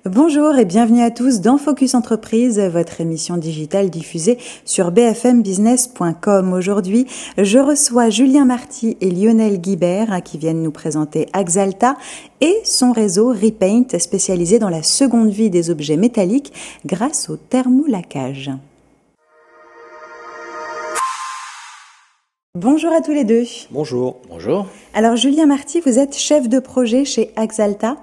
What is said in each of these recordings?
Bonjour et bienvenue à tous dans Focus Entreprise, votre émission digitale diffusée sur bfmbusiness.com. Aujourd'hui, je reçois Julien Marty et Lionel Guibert qui viennent nous présenter Axalta et son réseau Repaint spécialisé dans la seconde vie des objets métalliques grâce au thermolaquage. Bonjour à tous les deux. Bonjour. Bonjour. Alors Julien Marty, vous êtes chef de projet chez Axalta,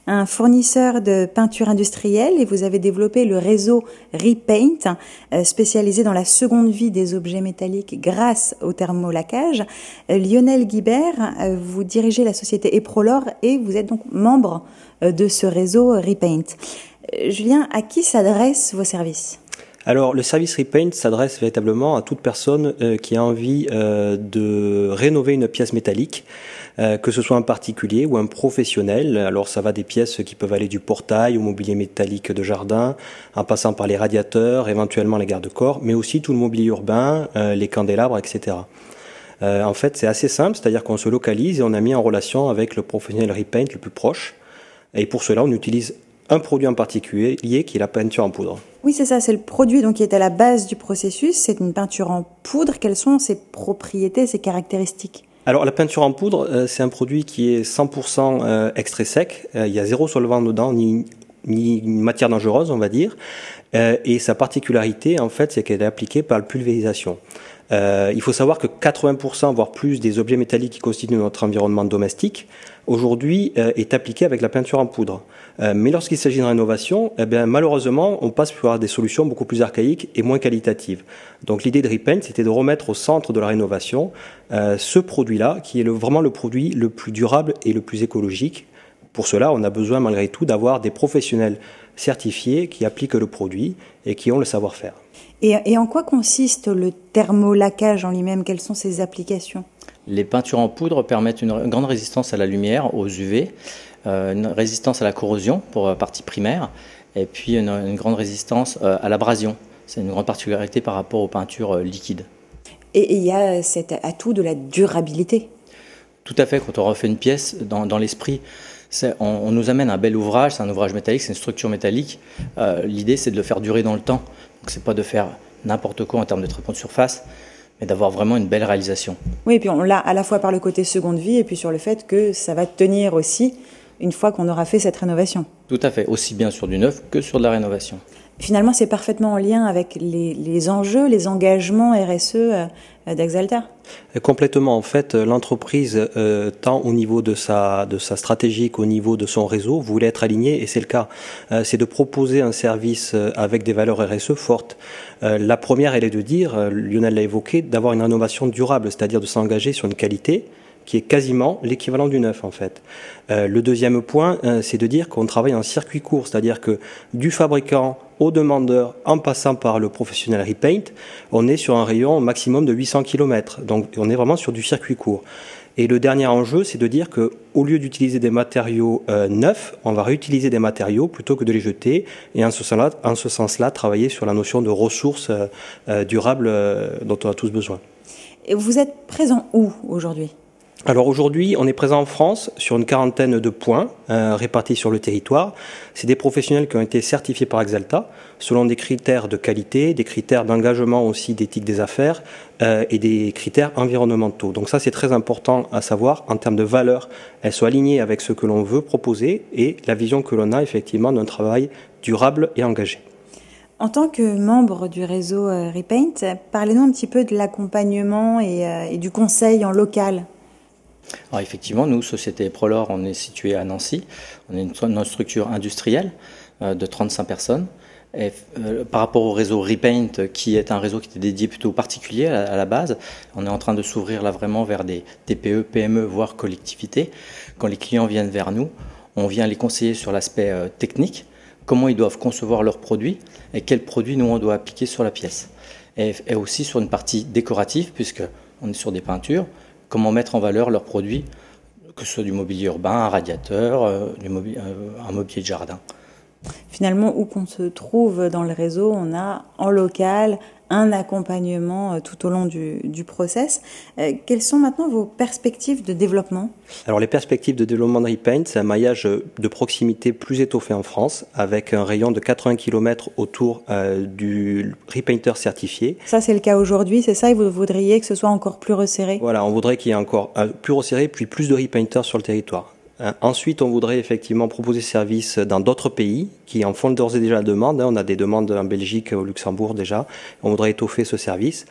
un fournisseur de peinture industrielle, et vous avez développé le réseau Repaint, spécialisé dans la seconde vie des objets métalliques grâce au thermolaquage. Lionel Guibert, vous dirigez la société Eprolor et vous êtes donc membre de ce réseau Repaint. Julien, à qui s'adressent vos services ? Alors, le service Repaint s'adresse véritablement à toute personne qui a envie de rénover une pièce métallique, que ce soit un particulier ou un professionnel. Alors, ça va des pièces qui peuvent aller du portail au mobilier métallique de jardin, en passant par les radiateurs, éventuellement les garde-corps, mais aussi tout le mobilier urbain, les candélabres, etc. En fait, c'est assez simple, c'est-à-dire qu'on se localise et on a mis en relation avec le professionnel Repaint le plus proche. Et pour cela, on utilise un produit en particulier qui est la peinture en poudre. Oui, c'est ça, c'est le produit donc qui est à la base du processus. C'est une peinture en poudre. Quelles sont ses propriétés, ses caractéristiques ? Alors la peinture en poudre, c'est un produit qui est 100% extrait sec. Il y a zéro solvant dedans, ni matière dangereuse, on va dire. Et sa particularité, en fait, c'est qu'elle est appliquée par la pulvérisation. Il faut savoir que 80%, voire plus, des objets métalliques qui constituent notre environnement domestique, aujourd'hui, est appliqué avec la peinture en poudre. Mais lorsqu'il s'agit de rénovation, malheureusement, on passe par des solutions beaucoup plus archaïques et moins qualitatives. Donc l'idée de Repaint, c'était de remettre au centre de la rénovation ce produit-là, qui est vraiment le produit le plus durable et le plus écologique. Pour cela, on a besoin malgré tout d'avoir des professionnels certifiés qui appliquent le produit et qui ont le savoir-faire. Et en quoi consiste le thermolaquage en lui-même ? Quelles sont ses applications ? Les peintures en poudre permettent une grande résistance à la lumière, aux UV, une résistance à la corrosion pour la partie primaire, et puis une grande résistance à l'abrasion. C'est une grande particularité par rapport aux peintures liquides. Et il y a cet atout de la durabilité. Tout à fait, quand on refait une pièce, dans l'esprit, on nous amène un bel ouvrage, c'est un ouvrage métallique, c'est une structure métallique. L'idée, c'est de le faire durer dans le temps. Donc, c'est pas de faire n'importe quoi en termes de traitement de surface, mais d'avoir vraiment une belle réalisation. Oui, et puis on l'a à la fois par le côté seconde vie et puis sur le fait que ça va tenir aussi une fois qu'on aura fait cette rénovation. Tout à fait, aussi bien sur du neuf que sur de la rénovation. Finalement, c'est parfaitement en lien avec les enjeux, les engagements RSE d'Axalta. Complètement. En fait, l'entreprise, tant au niveau de sa stratégie qu'au niveau de son réseau, voulait être alignée, et c'est le cas. C'est de proposer un service avec des valeurs RSE fortes. La première, elle est de dire, Lionel l'a évoqué, d'avoir une rénovation durable, c'est-à-dire de s'engager sur une qualité qui est quasiment l'équivalent du neuf en fait. Le deuxième point, c'est de dire qu'on travaille en circuit court, c'est-à-dire que du fabricant au demandeur, en passant par le professionnel Repaint, on est sur un rayon maximum de 800 km. Donc on est vraiment sur du circuit court. Et le dernier enjeu, c'est de dire que au lieu d'utiliser des matériaux neufs, on va réutiliser des matériaux plutôt que de les jeter. Et en ce sens-là, travailler sur la notion de ressources durables dont on a tous besoin. Et vous êtes présent où aujourd'hui ? Alors aujourd'hui, on est présent en France sur une quarantaine de points répartis sur le territoire. C'est des professionnels qui ont été certifiés par Axalta selon des critères de qualité, des critères d'engagement aussi d'éthique des affaires et des critères environnementaux. Donc ça, c'est très important à savoir en termes de valeur. Elles soient alignées avec ce que l'on veut proposer et la vision que l'on a effectivement d'un travail durable et engagé. En tant que membre du réseau Repaint, parlez-nous un petit peu de l'accompagnement et du conseil en local. Alors effectivement, nous, Société Eprolor, on est situé à Nancy. On est une structure industrielle de 35 personnes. Et, par rapport au réseau Repaint, qui est un réseau qui était dédié plutôt aux particuliers à la base, on est en train de s'ouvrir là vraiment vers des TPE, PME, voire collectivités. Quand les clients viennent vers nous, on vient les conseiller sur l'aspect technique, comment ils doivent concevoir leurs produits et quels produits nous on doit appliquer sur la pièce. Et aussi sur une partie décorative, puisqu'on est sur des peintures, comment mettre en valeur leurs produits, que ce soit du mobilier urbain, un radiateur, un mobilier de jardin. Finalement, où qu'on se trouve dans le réseau, on a en local un accompagnement tout au long du process. Quelles sont maintenant vos perspectives de développement? Alors les perspectives de développement de Repaint, c'est un maillage de proximité plus étoffé en France, avec un rayon de 80 km autour du Repainter certifié. Ça, c'est le cas aujourd'hui, c'est ça, et vous voudriez que ce soit encore plus resserré? Voilà, on voudrait qu'il y ait encore plus resserré, puis plus de Repainters sur le territoire. Ensuite, on voudrait effectivement proposer ce service dans d'autres pays qui en font d'ores et déjà la demande. On a des demandes en Belgique, au Luxembourg déjà. On voudrait étoffer ce service.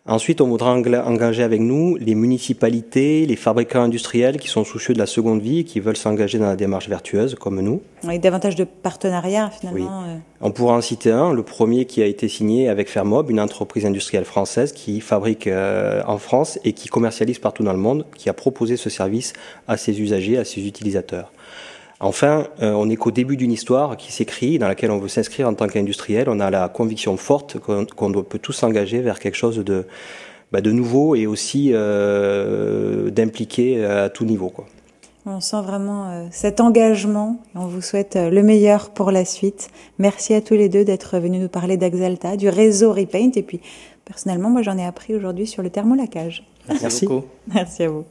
Ensuite, on voudra engager avec nous les municipalités, les fabricants industriels qui sont soucieux de la seconde vie et qui veulent s'engager dans la démarche vertueuse, comme nous. Avec davantage de partenariats, finalement. Oui. On pourra en citer un, le premier qui a été signé avec Fermob, une entreprise industrielle française qui fabrique en France et qui commercialise partout dans le monde, qui a proposé ce service à ses usagers, à ses utilisateurs. Enfin, on n'est qu'au début d'une histoire qui s'écrit, dans laquelle on veut s'inscrire en tant qu'industriel. On a la conviction forte qu'on peut tous s'engager vers quelque chose de nouveau et aussi d'impliqué à tout niveau, quoi. On sent vraiment cet engagement et on vous souhaite le meilleur pour la suite. Merci à tous les deux d'être venus nous parler d'Axalta, du réseau Repaint. Et puis, personnellement, moi, j'en ai appris aujourd'hui sur le thermolacage. Merci beaucoup. Merci à vous.